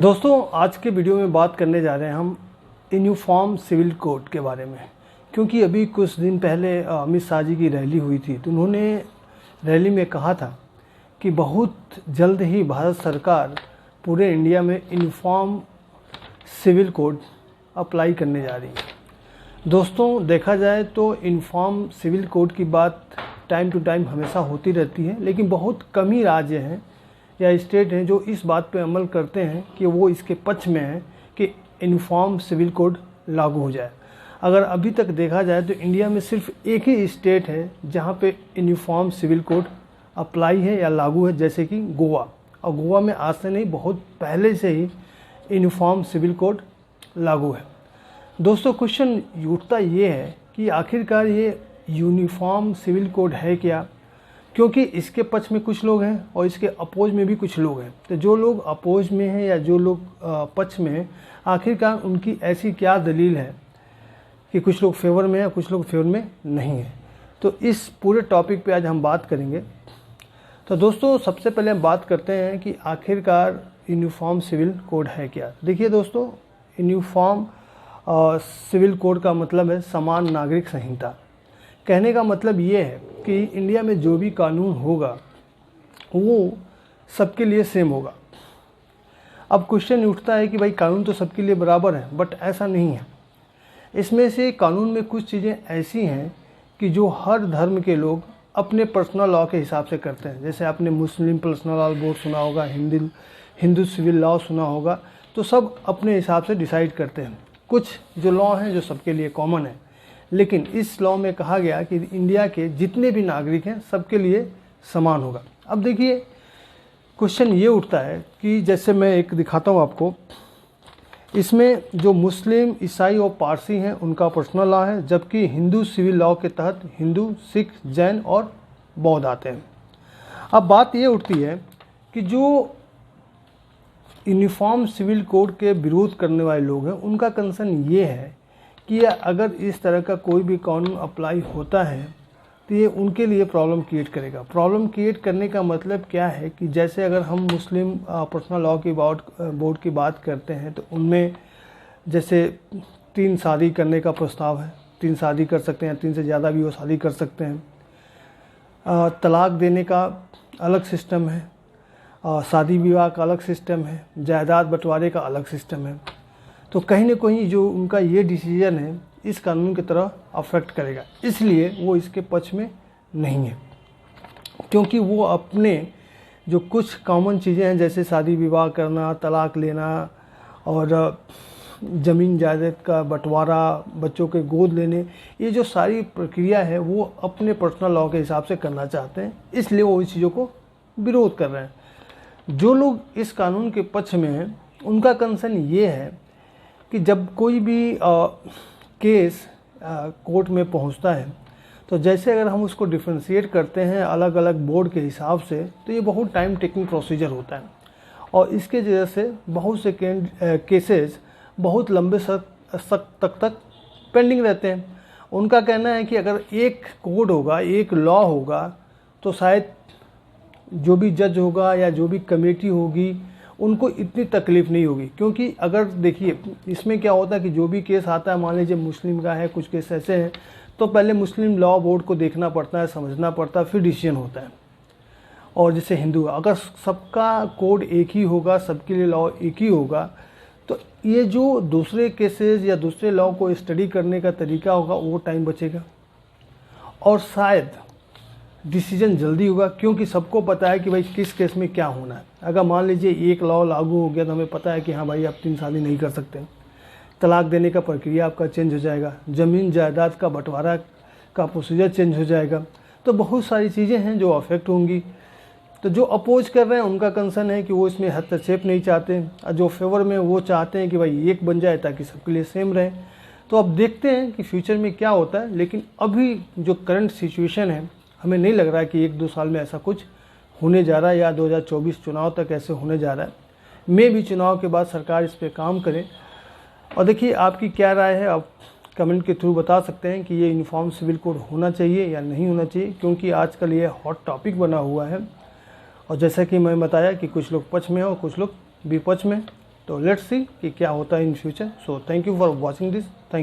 दोस्तों आज के वीडियो में बात करने जा रहे हैं हम यूनिफॉर्म सिविल कोड के बारे में। क्योंकि अभी कुछ दिन पहले अमित शाह जी की रैली हुई थी, तो उन्होंने रैली में कहा था कि बहुत जल्द ही भारत सरकार पूरे इंडिया में यूनिफॉर्म सिविल कोड अप्लाई करने जा रही है। दोस्तों देखा जाए तो यूनिफॉर्म सिविल कोड की बात टाइम टू टाइम हमेशा होती रहती है, लेकिन बहुत कम ही राज्य हैं या स्टेट हैं जो इस बात पे अमल करते हैं कि वो इसके पक्ष में हैं कि यूनिफॉर्म सिविल कोड लागू हो जाए। अगर अभी तक देखा जाए तो इंडिया में सिर्फ एक ही स्टेट है जहाँ पे यूनिफॉर्म सिविल कोड अप्लाई है या लागू है, जैसे कि गोवा। और गोवा में आज से नहीं, बहुत पहले से ही यूनिफॉर्म सिविल कोड लागू है। दोस्तों क्वेश्चन उठता ये है कि आखिरकार ये यूनिफॉर्म सिविल कोड है क्या, क्योंकि इसके पक्ष में कुछ लोग हैं और इसके अपोज में भी कुछ लोग हैं। तो जो लोग अपोज में हैं या जो लोग पक्ष में हैं, आखिरकार उनकी ऐसी क्या दलील है कि कुछ लोग फेवर में हैं कुछ लोग फेवर में नहीं हैं। तो इस पूरे टॉपिक पे आज हम बात करेंगे। तो दोस्तों सबसे पहले हम बात करते हैं कि आखिरकार यूनिफॉर्म सिविल कोड है क्या। देखिए दोस्तों, यूनिफॉर्म सिविल कोड का मतलब है समान नागरिक संहिता। कहने का मतलब ये है कि इंडिया में जो भी कानून होगा वो सबके लिए सेम होगा। अब क्वेश्चन उठता है कि भाई कानून तो सबके लिए बराबर है, बट ऐसा नहीं है। इसमें से कानून में कुछ चीज़ें ऐसी हैं कि जो हर धर्म के लोग अपने पर्सनल लॉ के हिसाब से करते हैं। जैसे आपने मुस्लिम पर्सनल लॉ बोर्ड सुना होगा, हिंदू सिविल लॉ सुना होगा, तो सब अपने हिसाब से डिसाइड करते हैं। कुछ जो लॉ हैं जो सबके लिए कॉमन है, लेकिन इस लॉ में कहा गया कि इंडिया के जितने भी नागरिक हैं सबके लिए समान होगा। अब देखिए क्वेश्चन ये उठता है कि जैसे मैं एक दिखाता हूँ आपको, इसमें जो मुस्लिम, ईसाई और पारसी हैं उनका पर्सनल लॉ है, जबकि हिंदू सिविल लॉ के तहत हिंदू, सिख, जैन और बौद्ध आते हैं। अब बात ये उठती है कि जो यूनिफॉर्म सिविल कोड के विरोध करने वाले लोग हैं उनका कंसर्न ये है कि अगर इस तरह का कोई भी कानून अप्लाई होता है तो ये उनके लिए प्रॉब्लम क्रिएट करेगा। प्रॉब्लम क्रिएट करने का मतलब क्या है कि जैसे अगर हम मुस्लिम पर्सनल लॉ की बोर्ड की बात करते हैं तो उनमें जैसे 3 शादी करने का प्रस्ताव है, 3 शादी कर सकते हैं, 3 से ज़्यादा भी वो शादी कर सकते हैं। तलाक देने का अलग सिस्टम है, शादी विवाह का अलग सिस्टम है, जायदाद बंटवारे का अलग सिस्टम है। तो कहीं ना कहीं जो उनका ये डिसीजन है इस कानून की तरह अफेक्ट करेगा, इसलिए वो इसके पक्ष में नहीं है। क्योंकि वो अपने जो कुछ कॉमन चीज़ें हैं जैसे शादी विवाह करना, तलाक लेना और ज़मीन जायदाद का बंटवारा, बच्चों के गोद लेने, ये जो सारी प्रक्रिया है वो अपने पर्सनल लॉ के हिसाब से करना चाहते हैं, इसलिए वो इस चीज़ों को विरोध कर रहे हैं। जो लोग इस कानून के पक्ष में हैं उनका कंसर्न ये है कि जब कोई भी केस कोर्ट में पहुंचता है तो जैसे अगर हम उसको डिफ्रेंशिएट करते हैं अलग अलग बोर्ड के हिसाब से, तो ये बहुत टाइम टेकिंग प्रोसीजर होता है और इसके वजह से बहुत से केसेस बहुत लंबे तक पेंडिंग रहते हैं। उनका कहना है कि अगर एक कोड होगा, एक लॉ होगा, तो शायद जो भी जज होगा या जो भी कमेटी होगी उनको इतनी तकलीफ़ नहीं होगी। क्योंकि अगर देखिए इसमें क्या होता है कि जो भी केस आता है, मान लीजिए मुस्लिम का है, कुछ केस ऐसे हैं, तो पहले मुस्लिम लॉ बोर्ड को देखना पड़ता है, समझना पड़ता है, फिर डिसीजन होता है। और जैसे हिंदू, अगर सबका कोड एक ही होगा, सबके लिए लॉ एक ही होगा, तो ये जो दूसरे केसेस या दूसरे लॉ को स्टडी करने का तरीका होगा वो टाइम बचेगा और शायद डिसीजन जल्दी होगा, क्योंकि सबको पता है कि भाई किस केस में क्या होना है। अगर मान लीजिए एक लॉ लागू हो गया तो हमें पता है कि हाँ भाई आप 3 शादी नहीं कर सकते, तलाक देने का प्रक्रिया आपका चेंज हो जाएगा, ज़मीन जायदाद का बंटवारा का प्रोसीजर चेंज हो जाएगा। तो बहुत सारी चीज़ें हैं जो अफेक्ट होंगी। तो जो अपोज कर रहे हैं उनका कंसर्न है कि वो इसमें हस्तक्षेप नहीं चाहते, और जो फेवर में वो चाहते हैं कि भाई एक बन जाए ताकि सबके लिए सेम रहे। तो अब देखते हैं कि फ्यूचर में क्या होता है, लेकिन अभी जो करंट सिचुएशन है हमें नहीं लग रहा है कि 1-2 साल में ऐसा कुछ होने जा रहा है या 2024 चुनाव तक ऐसे होने जा रहा है। मैं भी चुनाव के बाद सरकार इस पे काम करे। और देखिए आपकी क्या राय है, आप कमेंट के थ्रू बता सकते हैं कि ये यूनिफॉर्म सिविल कोड होना चाहिए या नहीं होना चाहिए, क्योंकि आजकल ये हॉट टॉपिक बना हुआ है। और जैसा कि मैं बताया कि कुछ लोग पक्ष में हैं और कुछ लोग विपक्ष में। तो लेट्स सी कि क्या होता है in future. So thank you for watching this. Thank